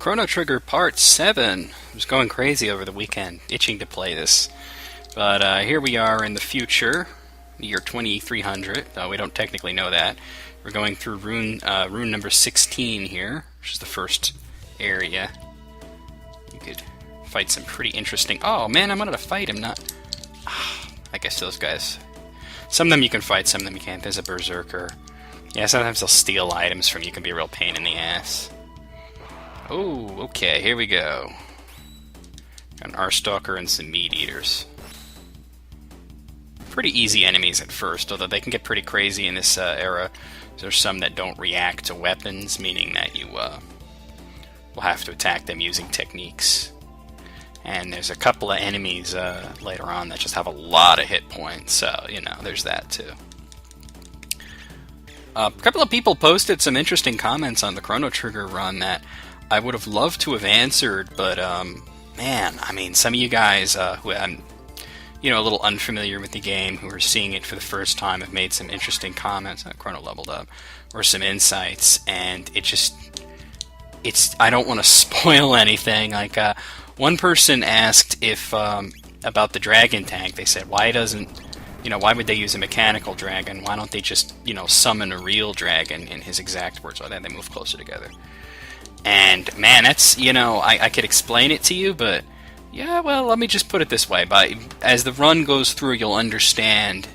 Chrono Trigger Part 7. I was going crazy over the weekend, itching to play this. But here we are in the future, the year 2300. We don't technically know that. We're going through rune number 16 here, which is the first area. You could fight some pretty interesting... Oh, man, I wanted to fight him, not... I guess those guys... Some of them you can fight, some of them you can't. There's a berserker. Yeah, sometimes they'll steal items from you. Can be a real pain in the ass. Oh, okay, here we go. Got an R-Stalker and some Meat Eaters. Pretty easy enemies at first, although they can get pretty crazy in this era. There's some that don't react to weapons, meaning that you will have to attack them using techniques. And there's a couple of enemies later on that just have a lot of hit points, so, you know, there's that too. A couple of people posted some interesting comments on the Chrono Trigger run that I would have loved to have answered, but, man, I mean, some of you guys who I'm, you know, a little unfamiliar with the game, who are seeing it for the first time, have made some interesting comments. Chrono leveled up, or some insights, and I don't want to spoil anything. Like, one person asked if, about the dragon tank. They said, why would they use a mechanical dragon? Why don't they just, you know, summon a real dragon, in his exact words? Why don't they move closer together? And, man, that's, you know, I could explain it to you, but, yeah, well, let me just put it this way. As the run goes through, you'll understand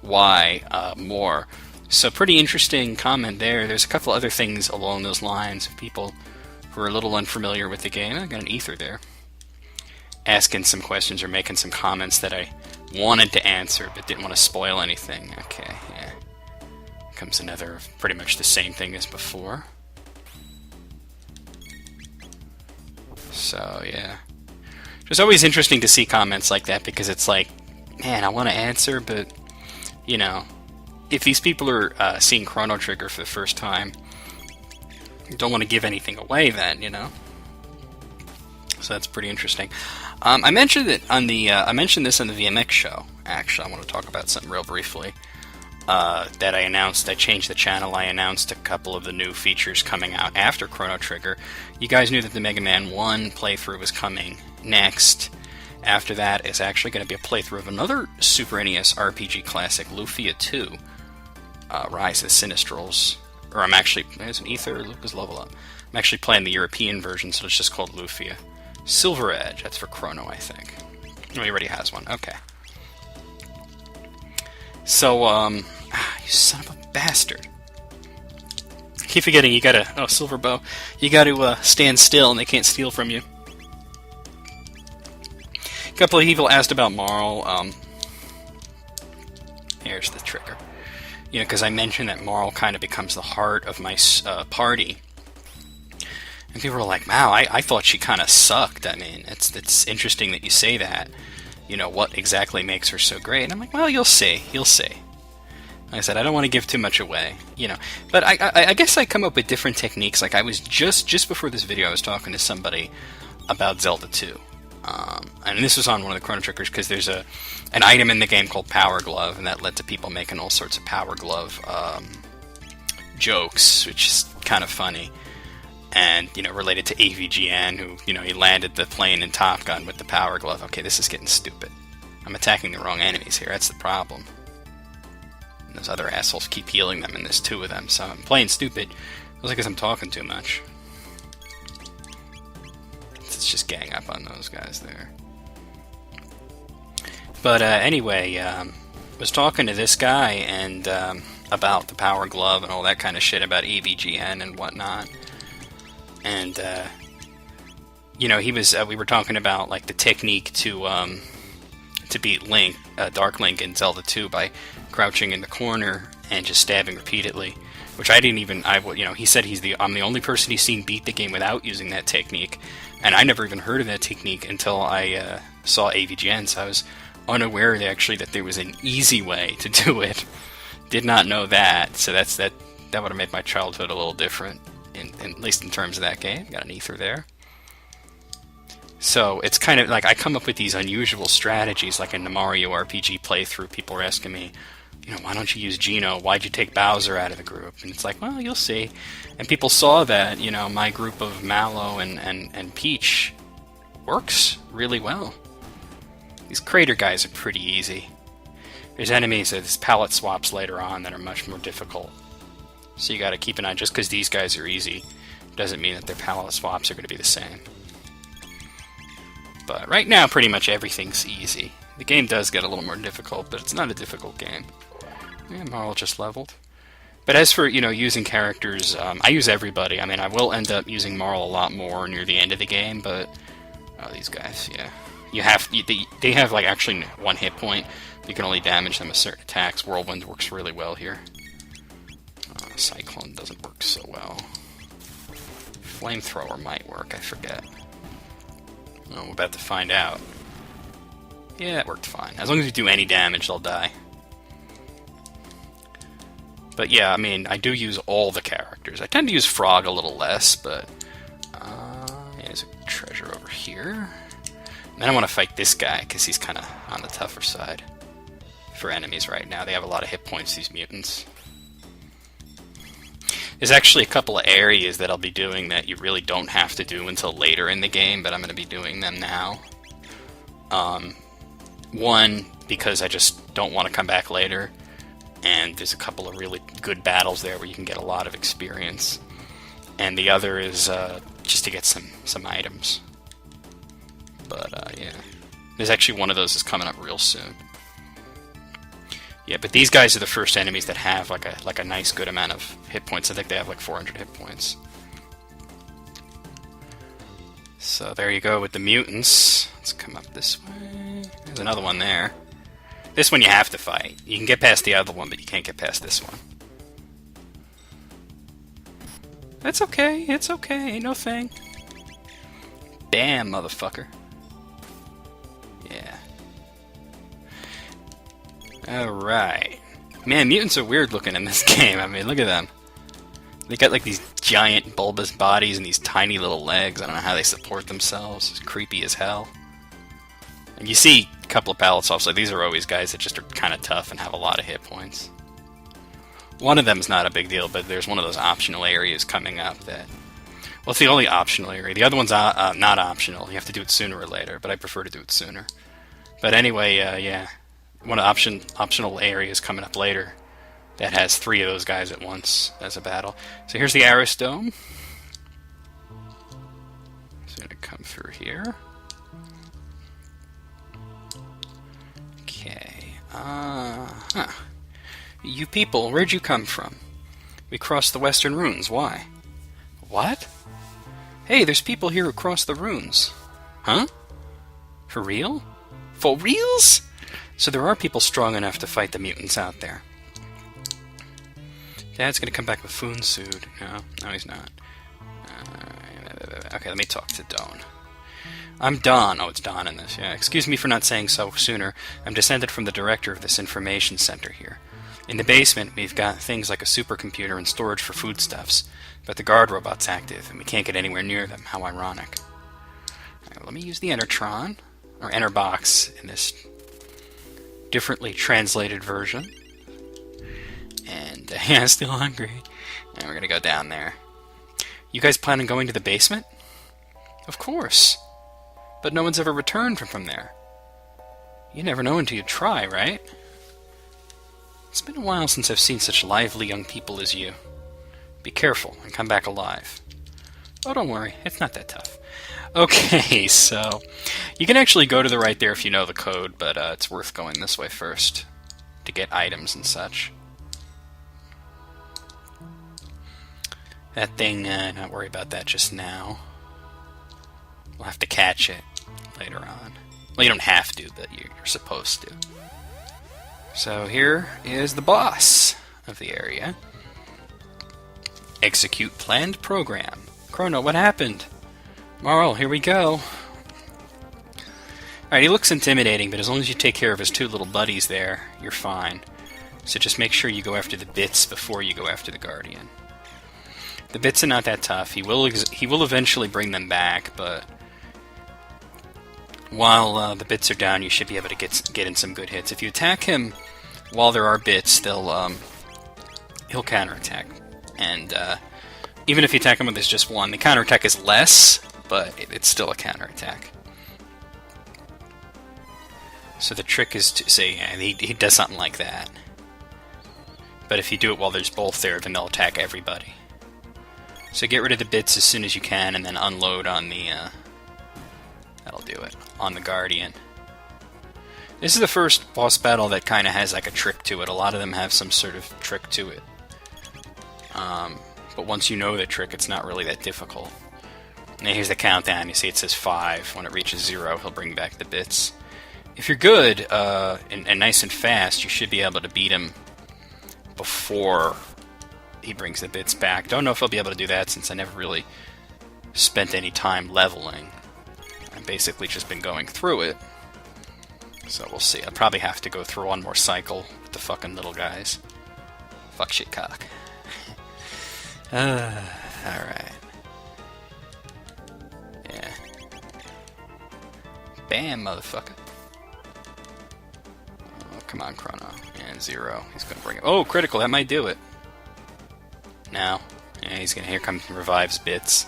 why more. So, pretty interesting comment there. There's a couple other things along those lines of people who are a little unfamiliar with the game. I got an ether there. Asking some questions or making some comments that I wanted to answer, but didn't want to spoil anything. Okay, yeah. Comes another, pretty much the same thing as before. So, yeah. It's always interesting to see comments like that, because it's like, man, I want to answer, but, you know, if these people are seeing Chrono Trigger for the first time, you don't want to give anything away then, you know? So that's pretty interesting. I mentioned it on I mentioned this on the VMX show, actually. I want to talk about something real briefly. That I announced. I changed the channel. I announced a couple of the new features coming out after Chrono Trigger. You guys knew that the Mega Man 1 playthrough was coming next. After that is actually going to be a playthrough of another Super NES RPG classic, Lufia 2, Rise of the Sinistrals. Or I'm actually... There's an ether, Lucas level up. I'm actually playing the European version, so it's just called Lufia. Silver Edge, that's for Chrono, I think. Oh, he already has one, okay. So, you son of a bastard. I keep forgetting you gotta... Oh, Silver Bow. You gotta stand still and they can't steal from you. A couple of people asked about Marl. Here's the trigger. You know, because I mentioned that Marl kind of becomes the heart of my party. And people were like, wow, I thought she kind of sucked. I mean, it's interesting that you say that. You know, what exactly makes her so great? And I'm like, well, you'll see. You'll see. Like I said, I don't want to give too much away, you know. But I guess I come up with different techniques. Like, I was just before this video, I was talking to somebody about Zelda 2. And this was on one of the Chrono Triggers, because there's an item in the game called Power Glove, and that led to people making all sorts of Power Glove jokes, which is kind of funny. And, you know, related to AVGN, who, you know, he landed the plane in Top Gun with the Power Glove. Okay, this is getting stupid. I'm attacking the wrong enemies here, that's the problem. And those other assholes keep healing them, and there's two of them, so I'm playing stupid. It's because I'm talking too much. Let's just gang up on those guys there. But anyway, was talking to this guy and about the Power Glove and all that kind of shit about AVGN and whatnot. And, you know, he was, we were talking about, like, the technique to beat Link, Dark Link in Zelda 2 by crouching in the corner and just stabbing repeatedly, which I didn't even, you know, he said I'm the only person he's seen beat the game without using that technique, and I never even heard of that technique until I saw AVGN, so I was unaware that there was an easy way to do it. Did not know that, so that would have made my childhood a little different. At least in terms of that game. Got an ether there. So it's kind of like I come up with these unusual strategies, like in the Mario RPG playthrough. People were asking me, why don't you use Geno? Why'd you take Bowser out of the group? And it's like, well, you'll see. And people saw that, my group of Mallow and Peach works really well. These crater guys are pretty easy. There's enemies that palette swaps later on that are much more difficult. So you gotta keep an eye. Just because these guys are easy doesn't mean that their palette swaps are going to be the same. But right now, pretty much everything's easy. The game does get a little more difficult, but it's not a difficult game. Yeah, Marl just leveled. But as for, using characters, I use everybody. I mean, I will end up using Marl a lot more near the end of the game, but... Oh, these guys, yeah. They have, like, actually 1 hit point. You can only damage them with certain attacks. Whirlwind works really well here. Cyclone doesn't work so well. Flamethrower might work, I forget. Oh, we're about to find out. Yeah, it worked fine. As long as you do any damage, they'll die. But yeah, I mean, I do use all the characters. I tend to use Frog a little less, but... yeah, there's a treasure over here. And then I want to fight this guy, because he's kind of on the tougher side. For enemies right now. They have a lot of hit points, these mutants. There's actually a couple of areas that I'll be doing that you really don't have to do until later in the game, but I'm going to be doing them now. One, because I just don't want to come back later, and there's a couple of really good battles there where you can get a lot of experience. And the other is just to get some items. But, yeah. There's actually one of those that's coming up real soon. Yeah, but these guys are the first enemies that have like a nice good amount of hit points. I think they have like 400 hit points. So there you go with the mutants. Let's come up this way. There's another one there. This one you have to fight. You can get past the other one, but you can't get past this one. That's okay. It's okay. Ain't no thing. Damn, motherfucker. Yeah. Alright. Man, mutants are weird looking in this game. I mean, look at them. They got like these giant bulbous bodies and these tiny little legs. I don't know how they support themselves. It's creepy as hell. And you see a couple of palette swaps. Like, these are always guys that just are kind of tough and have a lot of hit points. One of them's not a big deal, but there's one of those optional areas coming up that... Well, it's the only optional area. The other one's not optional. You have to do it sooner or later, but I prefer to do it sooner. But anyway, yeah. One of the optional areas coming up later that has 3 of those guys at once as a battle. So here's the Aristome. It's going to come through here. Okay. You people, where'd you come from? We crossed the Western Runes. Why? What? Hey, there's people here who crossed the runes. Huh? For real? For reals? So there are people strong enough to fight the mutants out there. Dad's gonna come back with Foonsued. No, he's not. Okay, let me talk to Dawn. I'm Dawn. Oh, it's Dawn in this, yeah. Excuse me for not saying so sooner. I'm descended from the director of this information center here. In the basement, we've got things like a supercomputer and storage for foodstuffs, but the guard robot's active, and we can't get anywhere near them. How ironic. Right, let me use the Entertron, or Enterbox, in this differently translated version. And, yeah, still hungry. And we're gonna go down there. You guys plan on going to the basement? Of course. But no one's ever returned from there. You never know until you try, right? It's been a while since I've seen such lively young people as you. Be careful and come back alive. Oh, don't worry. It's not that tough. Okay, so you can actually go to the right there if you know the code, but it's worth going this way first to get items and such. That thing, not worry about that just now. We'll have to catch it later on. Well, you don't have to, but you're supposed to. So here is the boss of the area. Execute planned program. Chrono, what happened? Marl, here we go. Alright, he looks intimidating, but as long as you take care of his 2 little buddies there, you're fine. So just make sure you go after the bits before you go after the Guardian. The bits are not that tough. He will eventually bring them back, but while the bits are down, you should be able to get in some good hits. If you attack him while there are bits, he'll counterattack. And even if you attack him with just one, the counterattack is less, but it's still a counterattack. So the trick is to say, yeah, he does something like that. But if you do it while there's both there, then they'll attack everybody. So get rid of the bits as soon as you can, and then unload on the, that'll do it, on the Guardian. This is the first boss battle that kind of has like a trick to it. A lot of them have some sort of trick to it. But once you know the trick, it's not really that difficult. And here's the countdown. You see it says 5. When it reaches 0, he'll bring back the bits. If you're good, and nice and fast, you should be able to beat him before he brings the bits back. Don't know if I'll be able to do that since I never really spent any time leveling. I've basically just been going through it. So we'll see. I'll probably have to go through one more cycle with the fucking little guys. Fuck shit cock. Alright. Yeah. Bam, motherfucker. Oh, come on, Chrono. And 0. He's gonna bring it. Oh, critical. That might do it. Now. Yeah, he's gonna. Here comes Revives bits.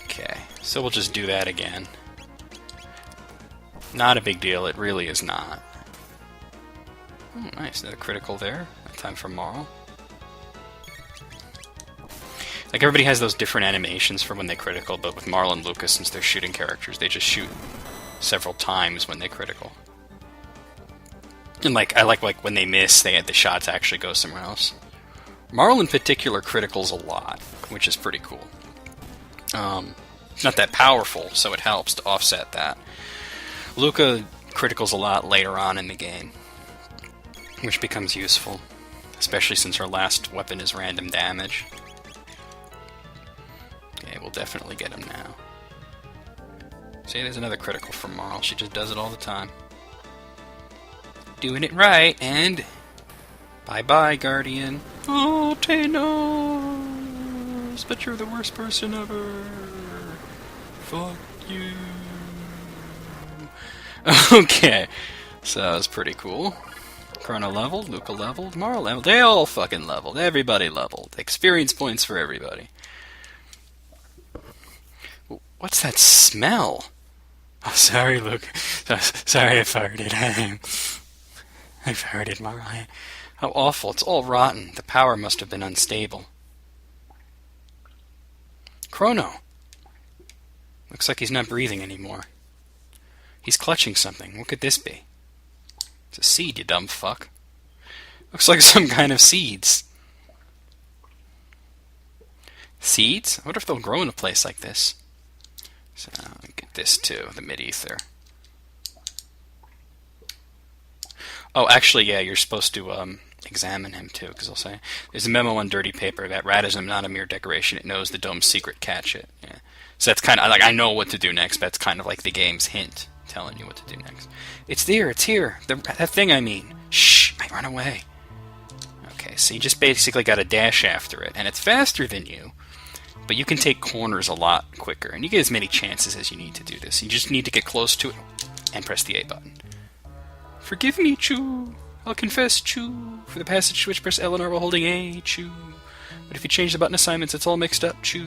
Okay. So we'll just do that again. Not a big deal. It really is not. Oh, nice. Another critical there. Time for Marl. Like, everybody has those different animations for when they critical, but with Marl and Lucas, since they're shooting characters, they just shoot several times when they critical. And, like, I like when they miss, the shots actually go somewhere else. Marl in particular criticals a lot, which is pretty cool. It's not that powerful, so it helps to offset that. Luca criticals a lot later on in the game, which becomes useful. Especially since her last weapon is random damage. Okay, we'll definitely get him now. See, there's another critical from Marl. She just does it all the time. Doing it right, and... Bye-bye, Guardian. Oh, Thanos! But you're the worst person ever. Fuck you. Okay. So that was pretty cool. Chrono leveled, Luca leveled, Marl leveled. They all fucking leveled. Everybody leveled. Experience points for everybody. What's that smell? Oh, sorry, Luca. Sorry I farted. I farted, Marl. How awful. It's all rotten. The power must have been unstable. Chrono. Looks like he's not breathing anymore. He's clutching something. What could this be? It's a seed, you dumb fuck. Looks like some kind of seeds. Seeds? I wonder if they'll grow in a place like this. So, get this too, the mid-ether. Oh, actually, yeah, you're supposed to examine him too, because I'll say there's a memo on dirty paper that radism not a mere decoration. It knows the dome's secret. Catch it. Yeah. So that's kind of like I know what to do next. But that's kind of like the game's hint, telling you what to do next. It's there. It's here. That thing I mean. Shh! Might run away. Okay, so you just basically got to dash after it, and it's faster than you. But you can take corners a lot quicker, and you get as many chances as you need to do this. You just need to get close to it and press the A button. Forgive me, Chu. I'll confess, Chu. For the passage switch, press L and R while holding A, Chu. But if you change the button assignments, it's all mixed up, Chu.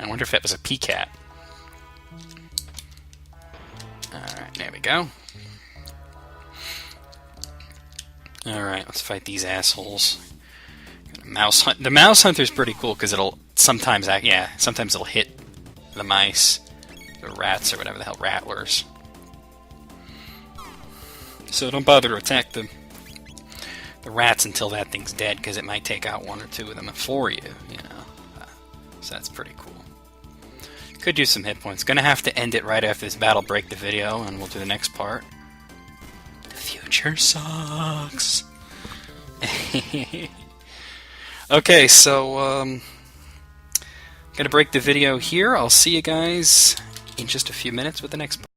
I wonder if that was a PCAT. Alright, there we go. Alright, let's fight these assholes. Mouse hunt. The mouse hunter's pretty cool because it'll sometimes sometimes it'll hit the mice, the rats, or whatever the hell, rattlers. So don't bother to attack the rats until that thing's dead, because it might take out one or two of them for you, you know. So that's pretty cool. Could use some hit points. Gonna have to end it right after this battle, break the video, and we'll do the next part. The future sucks. Okay, so gonna break the video here. I'll see you guys in just a few minutes with the next part.